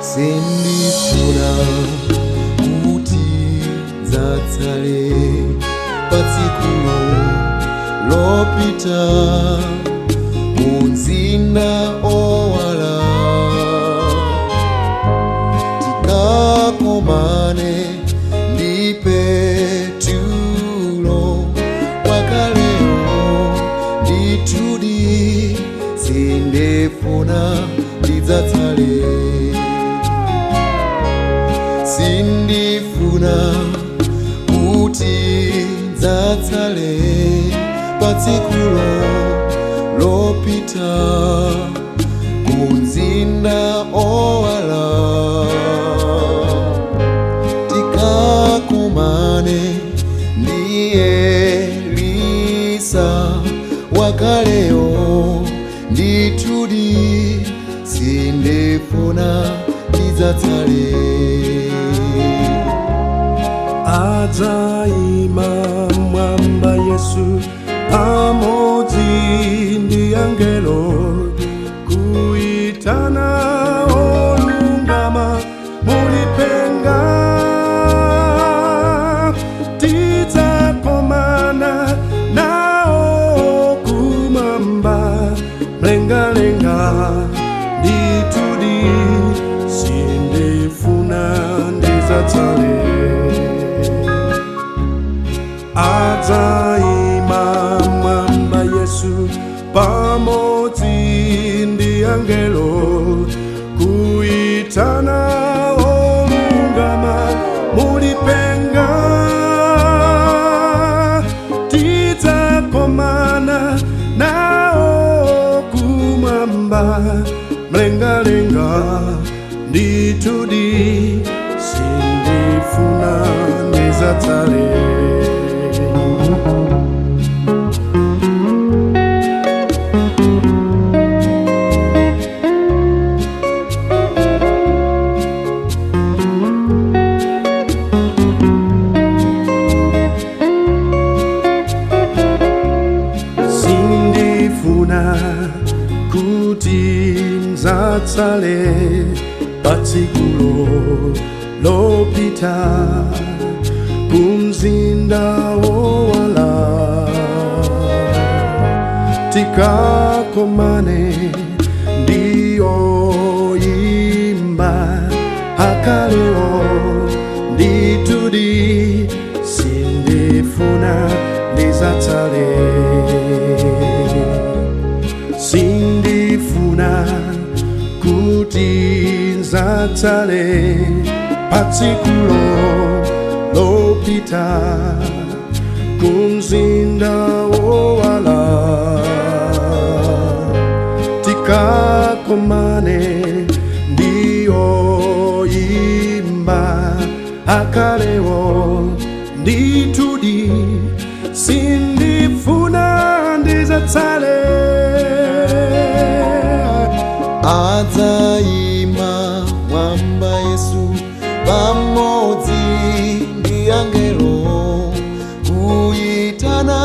sindifuna kuti dzatsale patsikulo lopita mumzinda owala tikakomane ndi Petulo wakaleyo ndithudi sindifuna lidzatsale sindifuna kuti dzatsale patsikulo lopita mumzinda owala tikakumane ndi Elisa wakaleyo ndithudi sindifuna lidzatsale Adzaima mwamba Yesu pamodzi ndi angelo kuitana olungama mulipenga tidzakomana nawo kumwamba mlengalenga ndithudi sindifuna lidzatsale Adzaima mwamba Yesu pamodzi ndi angelo kuitana olungama mulipenga tidzakomana nawo kumwamba mlengalenga ndithudi sindifuna lidzatsale sindifuna kuti dzatsale patsikulo lopita kumzinda owala tikakomane ndi oyimba akalewo ndithudi sindifuna lidzatsale sindifuna kuti dzatsale patsikulo lopita kumzinda owala tikakomane ndi oyimba akalewo ndithudi sindifuna lidzatsale Adzaima mwamba Yesu pamodzi ndi angelo kuitana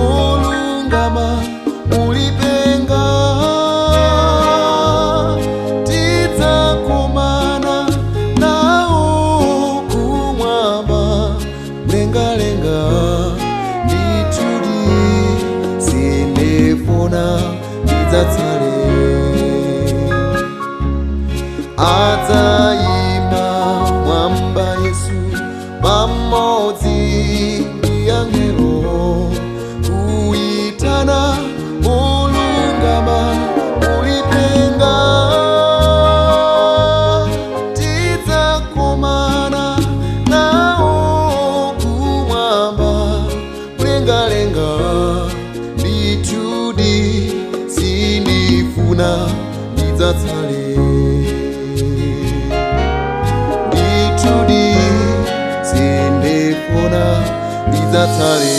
olungama mulipenga tidzakomana nawo kumwamba mlengalenga ndithudi sindifuna lidzatsale Adzaima mwamba Yesu pamodzi ndi angelo kuitana olungama mulipenga tidzakomana nawo kumwamba mlengalenga ndithudi sindifuna lidzatsale ndithudi sindifuna lidzatsale